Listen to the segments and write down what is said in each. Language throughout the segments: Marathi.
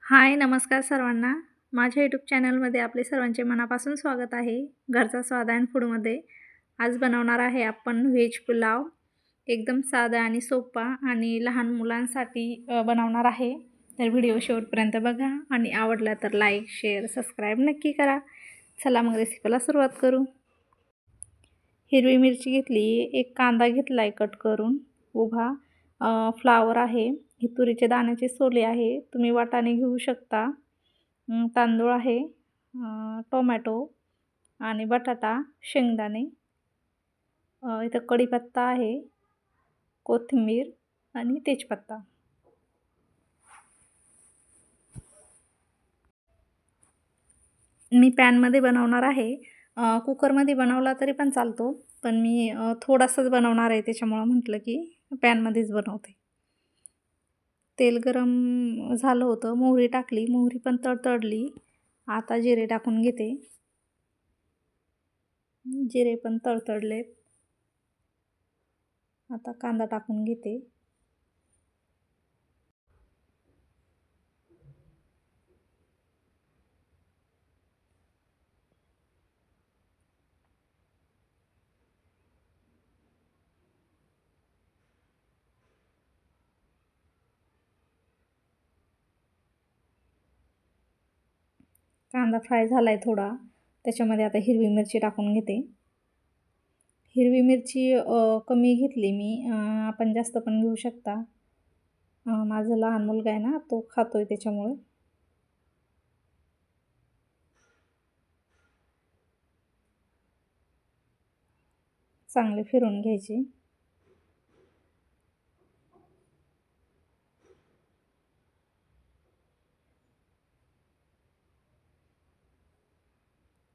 हाय, नमस्कार सर्वांना. माझ्या यूट्यूब चॅनलमध्ये आपले सर्वांचे मनापासून स्वागत आहे. घरचा स्वाद अँड फूडमध्ये आज बनवणार आहे आपण व्हेज पुलाव. एकदम साधा आणि सोपा आणि लहान मुलांसाठी बनवणार आहे. तर व्हिडिओ शेवटपर्यंत बघा आणि आवडला तर लाईक, शेअर, सबस्क्राईब नक्की करा. चला मग रेसिपीला सुरुवात करू. हिरवी मिरची घेतली, एक कांदा घेतला आहे कट करून उभा, फ्लावर आहे, हे तुरीचे दाण्याचे सोले आहे, तुम्ही वाटाणे घेऊ शकता, तांदूळ आहे, टोमॅटो आणि बटाटा, शेंगदाणे, इथं कढीपत्ता आहे, कोथिंबीर आणि तेजपत्ता. मी पॅनमध्ये बनवणार आहे. कुकरमध्ये बनवला तरी पण चालतो, पण मी थोडासाच बनवणार आहे, त्याच्यामुळं म्हटलं की पॅनमध्येच बनवते. तेल गरम झालं होतं, मोहरी टाकली, मोहरी पण तडतडली. आता जिरे टाकून घेते. जिरे पण तडतडलेत. आता कांदा टाकून घेते. कांदा फ्राय झाला आहे थोडा, त्याच्यामध्ये आता हिरवी मिरची टाकून घेते. हिरवी मिरची कमी घेतली मी, आपण जास्त पण घेऊ शकता. माझा लहान मुलगा आहे ना, तो खातोय त्याच्यामुळे. चांगले फिरून घ्यायचे.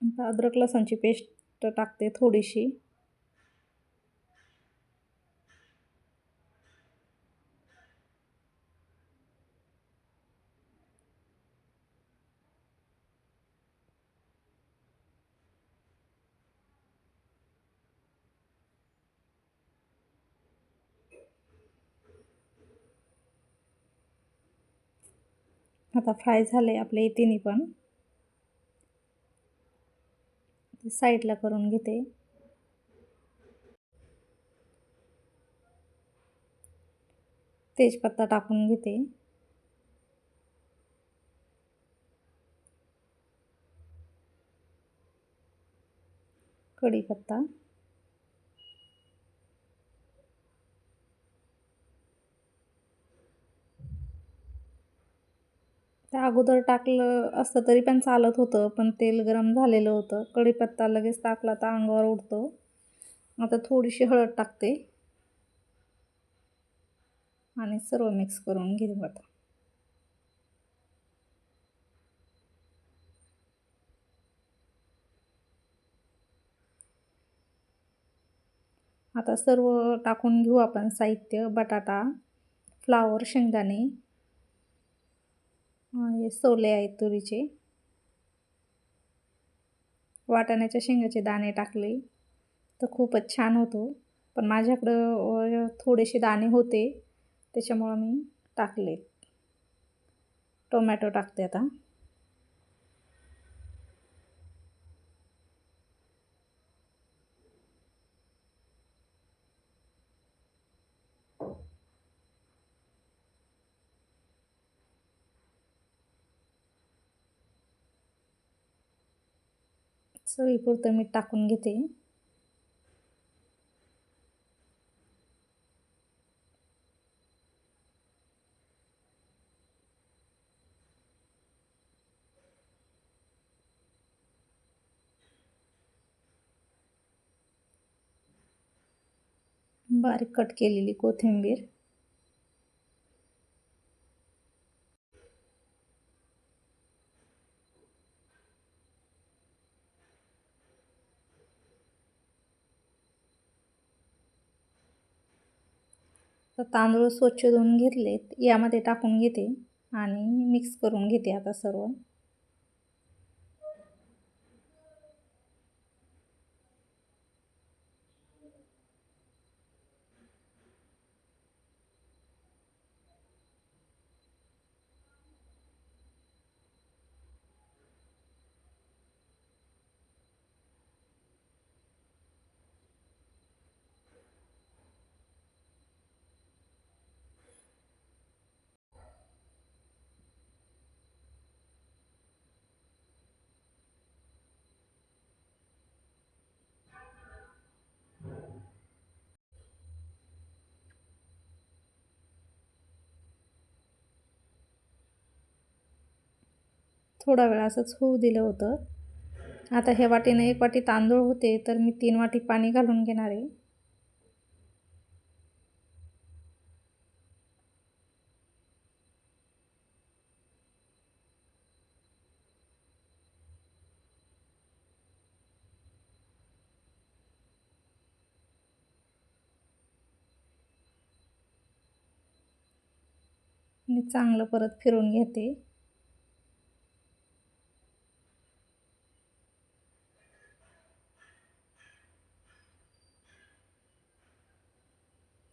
आता अद्रक लसणची पेस्ट टाकते थोडीशी. आता फ्राय झाले आपले तिन्ही पण, साईडला करून घेते. तेजपत्ता टाकून घेते. कढीपत्ता, त्या अगोदर टाकलं असतं तरी पण चालत होतं, पण तेल गरम झालेलं होतं. कढीपत्ता लगेच टाकला तर अंगावर उडतो. आता थोडीशी हळद टाकते आणि सर्व मिक्स करून घेऊ आता. आता सर्व टाकून घेऊ आपण साहित्य. बटाटा, फ्लावर, शेंगदाणे, हे सोले आहेत तुरीचे, वाटाण्याच्या शेंगाचे दाणे टाकले तर खूपच छान होतो, पण माझ्याकडं थोडेसे दाणे होते त्याच्यामुळं मी टाकले. टोमॅटो टाकते आता. चवीपुरतं मीठ टाकून घेते. बारीक कट केलेली कोथिंबीर, तर तांदूळ स्वच्छ धुवून घेतलेत, यामध्ये टाकून घेते आणि मिक्स करून घेते आता सर्व. थोडा वेळ असंच होऊ दिलं होतं. आता ह्या वाटीने 1 वाटी तांदूळ होते, तर मी 3 वाटी पाणी घालून घेणार आहे. आणि चांगलं परत फिरवून घेते.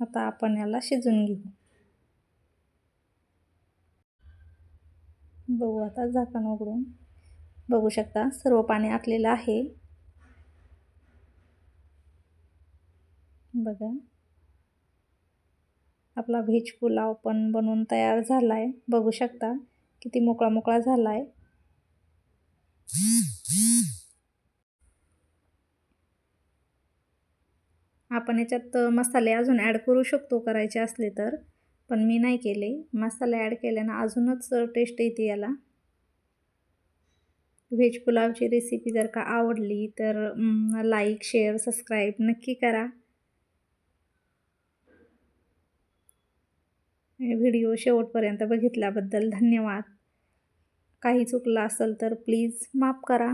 आता आपण याला शिजवून घेऊ. बघू आता झाकण उघडून. बघू शकता सर्व पाणी आटलेलं आहे. बघा आपला व्हेज पुलाव पण बनवून तयार झाला आहे. बघू शकता किती मोकळा मोकळा झाला आहे. आपण याच्यात मसाले अजून ॲड करू शकतो करायचे असले तर, पण मी नाही केले. मसाले ॲड केल्यानं अजूनच टेस्ट येते याला. व्हेज पुलावची रेसिपी जर का आवडली तर लाईक, शेअर, सबस्क्राईब नक्की करा. व्हिडिओ शेवटपर्यंत बघितल्याबद्दल धन्यवाद. काही चुकलं असेल तर प्लीज माफ करा.